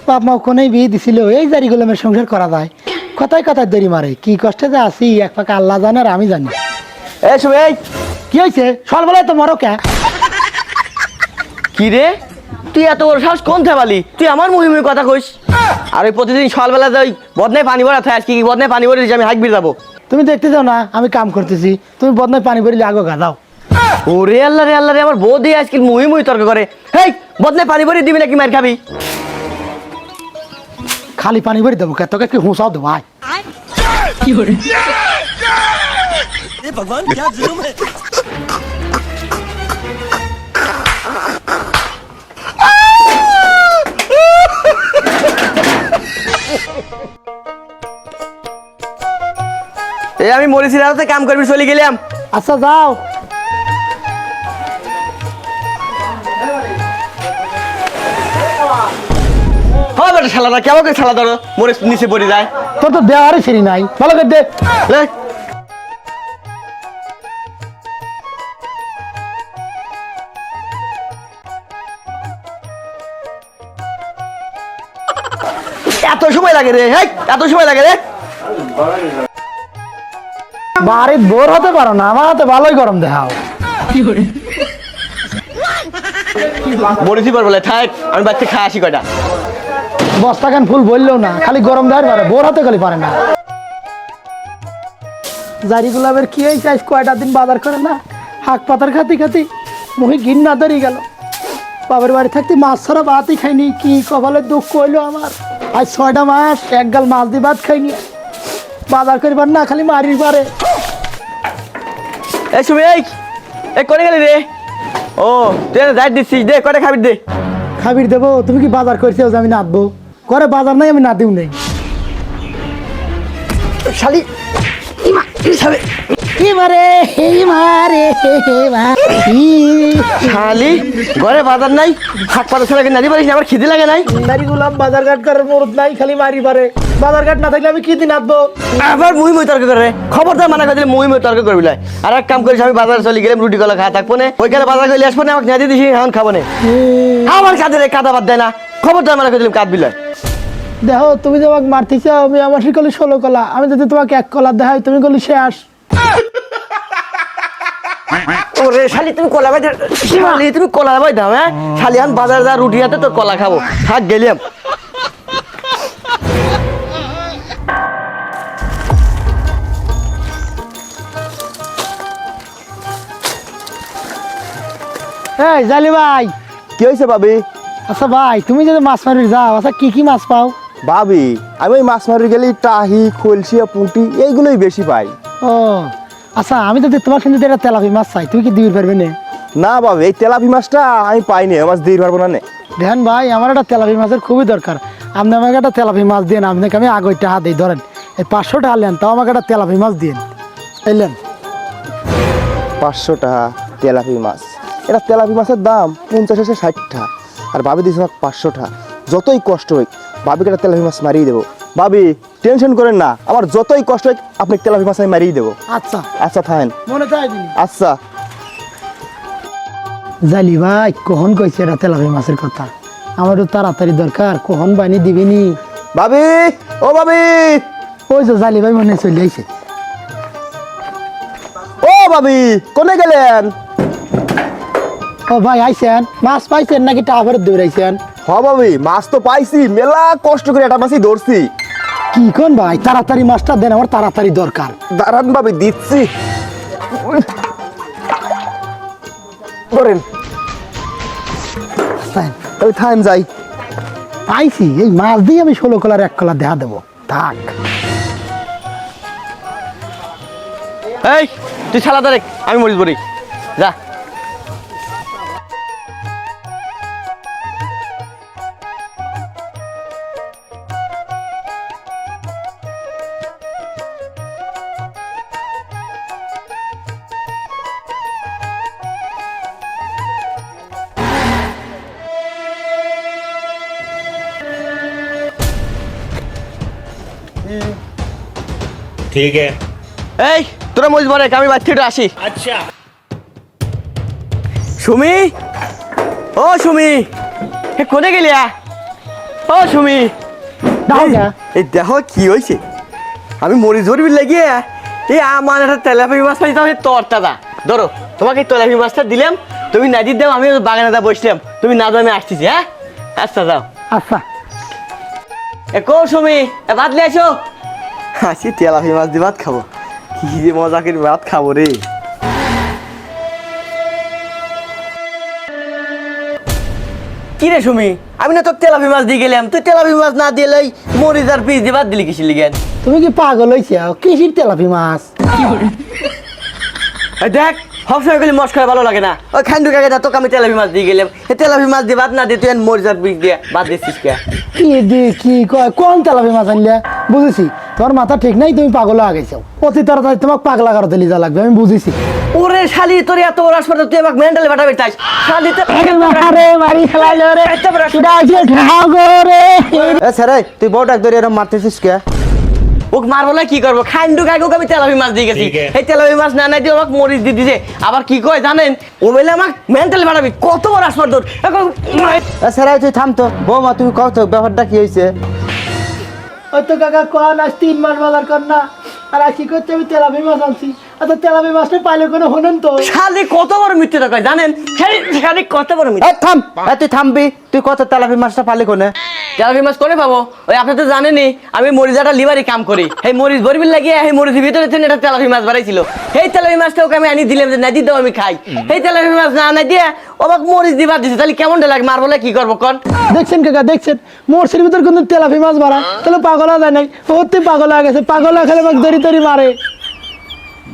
বাপ মা কোনেই বিয়ে দিছিল এই জারি গোলামের সংসার করা যায় কথায় কথায় দড়ি মারে কি কষ্টে যে আছি এক পাকে আল্লাহ জানে আর আমি জানি। এই শুভ এই কি হয়েছে সকালবেলায় তো মরো কে? কি রে তুই এত বড় সাহস কোন থেবালি তুই আমার মুহিমের কথা কইস আর ওই প্রতিদিন সকালবেলা যাই বদনায় পানি ভরা থাকে আজকে কি বদনায় পানি ভরে দিয়েছি আমি হাঁকবির যাবো। তুমি দেখতে যাও না আমি কাম করতেছি তুমি বদনায় পানি ভরিলে আগো গা দাও। ওরে আল্লাহ রে আমার বউ দিয়ে আজকে মুহি তর্ক করে হেই বদনায় পানি ভরে দিবি নাকি মার খাবি? খালি পানি ভরি দেবো কে তোকে কি হুঁসাও দেবো আয়। भगवान क्या जुल्म है। এই আমি মরিসির হাতে কাম করবি চলে গেলাম। আচ্ছা যাও। হয় বেটা শালাটা কেমন করে শালা ধরো মরিস নিচে পড়ে যায়। তোর তো দেওয়ারই ছিঁড়ি নাই ভালো করে দে। লে। এত সময় লাগে রে হেই এত সময় লাগে রে বাড়ির বোর হতে পারো না আমার হাতে ভালোই গরম দেখাও। মরিসি পারবো থাক আমি বাচ্চা খাই আসি কয়টা বস্তা খান ফুল বললেও না খালি গরম দেওয়ার পারে বোর হাতে খালি পারে না। জারি গোলাপের কি হয়েছে আজ কয়টা দিন বাজার করে না হাক পাতার খাতি খাতি মুহি ঘিন না ধরে গেল। বাবার বাড়ি থাকতে মাছ ছাড়া ভাতই খাইনি কি কপালের দুঃখ হইলো আমার। আজ 6টা মাস এক গাল মাছ দিয়ে ভাত খাইনি বাজার করিবার না খালি মারির পারে। এই শুমি এই করে গেলি রে ও তুই যাই দিচ্ছিস দে কয়টা খাবি দে। খাবির দেবো তুমি কি বাজার করছো যে আমি নাচবো করে বাজার নাই আমি নাতিও নেই। শালি শালি ঘরে বাজার নাই হাক পাতা ছাড়া নাড়ি পারিস আমার খিদে লাগে নাই। গুলাম বাজার ঘাট করার মুরত নাই খালি মারি পারে বাজার ঘাট না থাকলে আমি কি দিন নাচবো। আবার মুহি তর্ক করে খবরদার মানা করে মুহি তর্ক করবি লাই। আর এক কাম করিস আমি বাজার চলে গেলাম রুটি কলা খাওয়া থাকবো না ওইখানে বাজার করলে আসবো না আমাকে না দিয়ে দিস এখন খাবো না আমার কাঁদে রে কাদা বাদ দেয় না খবরদার মানা করে দিলাম কাঁদবি লাই। দেখো তুমি যে আমাকে মারতে চাও আমি আমার শিকলি 16 কলা আমি যদি তোমাকে 1 কলা দেখাই তুমি বলি শেষ। ওরে শালি তুমি কলা ভাই শালি তুমি কলা ভাই দাও হ্যাঁ শালি আমি বাজার যা রুটি হাতে তোর কলা খাবো থাক গেলাম। এই জালি ভাই কি হয়েছে ভাবি? আচ্ছা ভাই তুমি যদি মাছ মারি যাও আচ্ছা কি মাছ পাও? ভাবি আমি ওই মাছ মারি গেলে টাহি খলসিয়া পুঁটি এইগুলোই বেশি পাই। ও আচ্ছা আমি যদি তোমার কিন্তু এটা তেলাপি মাছ চাই তুমি কি দিতে পারবে না? না ভাবি এই তেলাপি মাছটা আমি পাইনি মাছ দিয়ে পারবো না। দেখেন ভাই আমার একটা তেলাপি মাছের খুবই দরকার আপনি আমাকে একটা তেলাপি মাছ দিয়ে আপনাকে আমি আগে টাকা দিই ধরেন এই 500 টাকা নেন তাও আমাকে একটা তেলাপি মাছ দিন এলেন। 500 টাকা তেলাপি মাছ এটা তেলাপি মাছের দাম 50 থেকে 60 টাকা আর ভাবি দিয়েছে আমাকে 500 টাকা। যতই কষ্ট হোক ভাবিকে একটা তেলাপি মাছ মারিয়ে দেবো। ভাবি টেনশন করেন না আমার যতই কষ্ট হোক আপনি তেলাপি মাছ আমি মারিয়ে দেবো। আচ্ছা আচ্ছা থাকেন মনে চাই দিন। আচ্ছা জালি ভাই কখন কইছে এটা তেলাপি মাছের কথা আমার তো তাড়াতাড়ি দরকার কখন বানি দিবিনি? ভাবি ও ভাবি ওই যে জালি ভাই মনে চলে আইছে। ও ভাবি কোনে গেলেন? ও ভাই আইছেন মাছ পাইছেন নাকি টাকা ফেরত দৌড়াইছেন? হ ভাবি মাছ তো পাইছি মেলা কষ্ট করে একটা মাছই ধরছি। কি কোন ভাই তাড়াতাড়ি মাছটা দেন আমার তাড়াতাড়ি দরকার। দাঁড়ান ভাবি দিচ্ছি ধরেন ওই থাইম যাই। পাইছি এই মাছ দিয়ে আমি 16 কলার 1 কলা দেখা দেবো থাক। এই তুই শালা ধরে আমি মরিস বলি যা। ठीक है। এই তোরা মরিস বলে আমি বাচ্চাটা আসি। अच्छा সুমি ও সুমি এ কোনে গেলিয়া ও সুমি দাও না এই দেখো কি হয়েছে আমি মরি ধরবি লাগিয়ে এই আমার একটা তেলাপি মাছ পাইতে হবে তোর দাদা ধরো তোমাকে এই তেলাপি মাছটা দিলাম তুমি না দিয়ে দাও আমি বাগানে দা বসলাম তুমি না দাও আমি আসতেছি হ্যাঁ আচ্ছা যাও আচ্ছা এ কো সুমি এ ভাত নিয়ে আসো আসি তেলাপি মাছ দিয়ে ভাত খাবো কি যে মজা করে ভাত খাবো রে কি রে সুমি আমি না তোর তেলাপি মাছ দিয়ে গেলাম তুই তেলাপি মাছ না দিলেই মরিচ আর পিস দিয়ে ভাত দিলি কিসের লিগেন তুমি কি পাগল হয়েছে কিসির তেলাপি মাছ এই দেখ সবসময় গেলে মস্করা ভালো লাগে না ওই খান্ডু কাকে যা তোকে আমি তেলাপি মাছ দিয়ে গেলাম এই তেলাপি মাছ দিয়ে ভাত না দিয়ে তুই মরিচ আর পিস দিয়ে ভাত দিচ্ছিস কে কি দি কি কয় কোন তেলাপি মাছ আনলে বুঝেছি তোমার মাথা ঠিক নাই তুমি পাগল হয়ে গেছো অতি তাড়াতাড়ি তোমাকে পাগলা করতে লিজা লাগবে আমি বুঝেছি ওরে শালি তোর এত বড় হাসপাতাল তুই আমাকে মেন্টালি বাটাবি চাইছ শালি তো আরে মারি খেলাইলো রে কিডা আছে ঠাও গো রে এ স্যার তুই বউটা ধরে এরকম মারতেছিস কে ওকে মারবো না কি করবো খান্ডু কাকে আমি তেলাপি মাছ দিয়ে গেছি ঠিক আছে। এই তেলাপি মাছ না দিয়ে আমাকে মরিচ দিয়ে দিছে আবার কি কয় জানেন ও বলে আমাকে মেন্টালি বাটাবি কত বড় হাসপাতাল এ স্যার তুই থাম তো বৌমা তুমি কও তো ব্যাপারটা কি হয়েছে ওই তো কাকা কোন আজ 3 মাস বাজার কর না আর আজ কি করতে আমি তেলাপি মাছ আনছি আচ্ছা তেলাপি মাছটা পাইলে কোনো হনেন তো শালি কত বড় মিথ্যে কয় জানেন শালি কত বড় মিথ্যে এ থাম তুই থামবি তুই কত তেলাপি মাছটা পালি কোনে তেলাপি মাছ করে পাবো ওই আপনি তো জানেনই আমি মরিচাটা লিভারি কাম করি এই মরিচ বরবিল লাগিয়ে এই মরিচের ভিতরে থেকে একটা তেলাপি মাছ বাড়াইছিল এই তেলাপি মাছটা ওকে আমি আনি দিলাম যে না দিতে আমি খাই এই তেলাপি মাছ না দিয়ে ওকে মরিচ দিবার দিছে তাহলে কেমন লাগে মার বলে কি করবো কন দেখছেন কাকা দেখছেন মোরসির ভিতর কিন্তু তেলাপি মাছ মারা তাহলে পাগল হয়ে যায় নাই সত্যি পাগল হয়ে গেছে পাগল হয়ে খেলে আমাকে দড়ি দড়ি মারে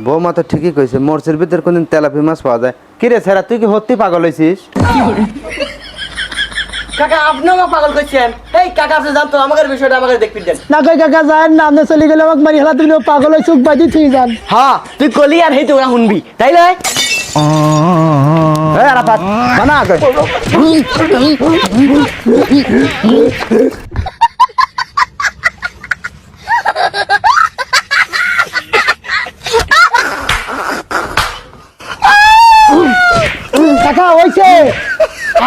বৌমা তো ঠিকই কইছে মোরসের ভিতর কোনদিন তেলাপি মাছ পাওয়া যায় কি রে স্যার তুই কি সত্যি পাগল হয়েছিস কাকা আপনিও আমাকে পাগল করছেন এই কাকা আপনি জানতো আমাদের বিষয়টা আমাকে দেখবি দেন না কই কাকা যায় না আপনি চলে গেলে আমাকে মারি খেলা তুমি পাগল হয়ে চোখ বাজি থুই যান হ্যাঁ তুই কলি আর হেই তোরা শুনবি তাই নয় এ আরাফাত মানা আগে কাকা হইছে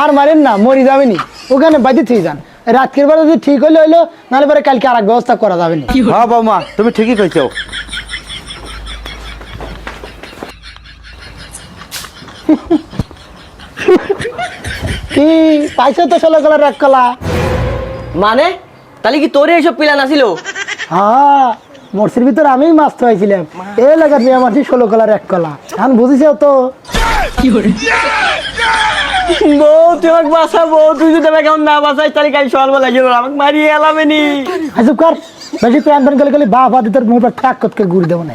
আর মারেন না মরি যাবেনি ওখানে বাজি থুই যান রাতের বেলা যদি ঠিক হইলে হইলো নাহলে পরে কালকে আর এক ব্যবস্থা করা যাবে না হ্যাঁ বৌমা তুমি ঠিকই কইছো কি পাইছো তো 16 কলার এক কলা মানে তাহলে কি তোরে এসব প্ল্যান আছিল হ্যাঁ মোরসির ভিতর আমি মাছ খাইছিলাম এ লাগা দিয়ে আমার 16 কলার এক কলা এখন বুঝিছো তো বউ তুই আমাকে বাঁচাবো তুই যদি আমাকে এখন না বাঁচাই তাহলে কাল সকালবেলা যাবো আমাকে মারিয়ে এলামেনি আজব কর বেশি প্যান প্যান করে গেলে বাপ হাতে তোর মুখ ঠাক করতে ঘুরে দেবো না